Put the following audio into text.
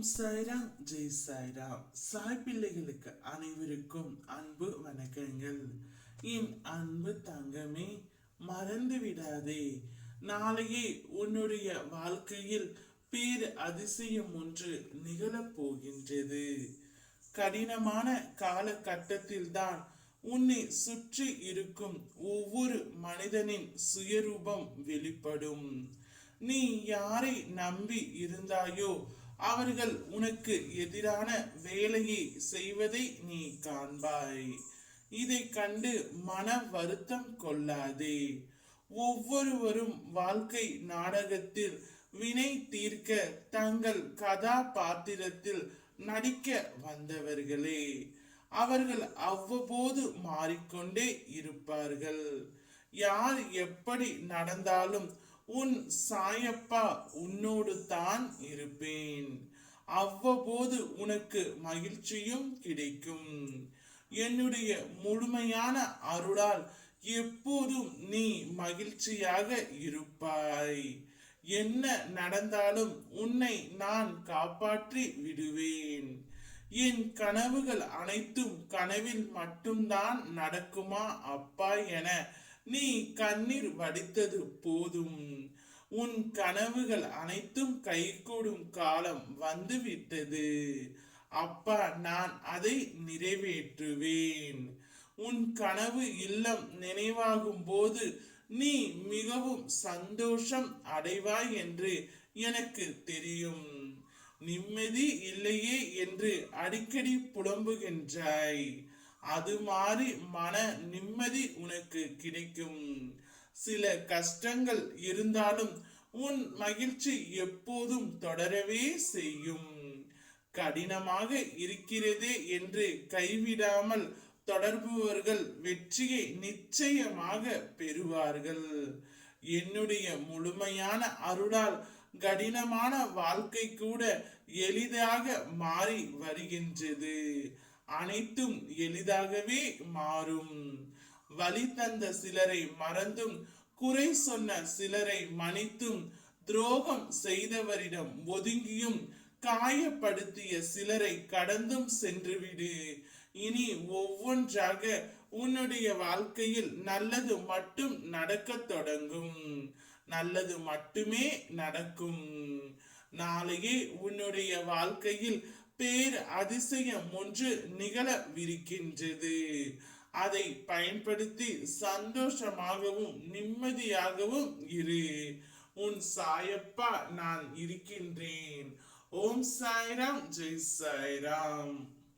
ஓம் சாய்ராம், ஜெய் சாய்ராம். சாய் பிள்ளைகளுக்கு அனைவருக்கும் அன்பு வணக்கங்கள். என் அன்பு தங்கமே, மறந்து விடாதே, நாளையே உன்னுடைய வாழ்க்கையில் பேர் அதிசயம் ஒன்று நிகழப் போகின்றது. கடினமான காலகட்டத்தில் தான் உன்னை சுற்றி இருக்கும் ஒவ்வொரு மனிதனின் சுயரூபம் வெளிப்படும். நீ யாரை நம்பி இருந்தாயோ அவர்கள் உனக்கு எதிரான வேலையை செய்வதை நீ காண்பாய். இதை கண்டு மன வருத்தம் கொள்ளாதே. ஒவ்வொருவரும் வாழ்க்கை நாடகத்தில் வினை தீர்க்க தங்கள் கதாபாத்திரத்தில் நடிக்க வந்தவர்களே. அவர்கள் அவ்வப்போது மாறிக்கொண்டே இருப்பார்கள். யார் எப்படி நடந்தாலும் உன் சாயப்பா உன்னோடு தான் இருப்பேன். அவ்வப்போது உனக்கு மகிழ்ச்சியும் கிடைக்கும். என்னுடைய முழுமையான அருளால் எப்போதும் நீ மகிழ்ச்சியாக இருப்பாய். என்ன நடந்தாலும் உன்னை நான் காப்பாற்றி விடுவேன். என் கனவுகள் அனைத்தும் கனவில் மட்டும்தான் நடக்குமா அப்பா என நீ கண்ணீர் வடித்தது போதும். உன் கனவுகள் அனைத்தும் கைகூடும் காலம் வந்துவிட்டது. அப்பா, நான் அதை நிறைவேற்றுவேன். உன் கனவு இல்லம் நினைவாகும் போது நீ மிகவும் சந்தோஷம் அடைவாய் என்று எனக்கு தெரியும். நிம்மதி இல்லையே என்று அடிக்கடி புலம்புகின்றாய். அது மாறி மன நிம்மதி உனக்கு கிடைக்கும். சில கஷ்டங்கள் இருந்தாலும் உன் மகிழ்ச்சி எப்போதும் தொடரவே செய்யும். கடினமாக இருக்கிறதே என்று கைவிடாமல் தொடர்பவர்கள் வெற்றியை நிச்சயமாக பெறுவார்கள். என்னுடைய முழுமையான அருளால் கடினமான வாழ்க்கை கூட எளிதாக மாறி வருகின்றது. அனைத்தும் எளிதாகவே மாறும். வழி தந்த சிலரை மறந்தும், குறை சொன்ன சிலரை மன்னித்தும், துரோகம் செய்தவரிடம் ஒதுங்கியும், காயப்படுத்திய சிலரை கடந்தும் சென்றுவிடு. இனி ஒவ்வொன்றாக உன்னுடைய வாழ்க்கையில் நல்லது மட்டும் நடக்க தொடங்கும். நல்லது மட்டுமே நடக்கும். நாளையே உன்னுடைய வாழ்க்கையில் பேர் அதிசயம் ஒன்று நிகழவிருக்கின்றது. அதை பயன்படுத்தி சந்தோஷமாகவும் நிம்மதியாகவும் இரு. உன் சாயப்பா நான் இருக்கின்றேன். ஓம் சாய்ராம், ஜெய் சாய்ராம்.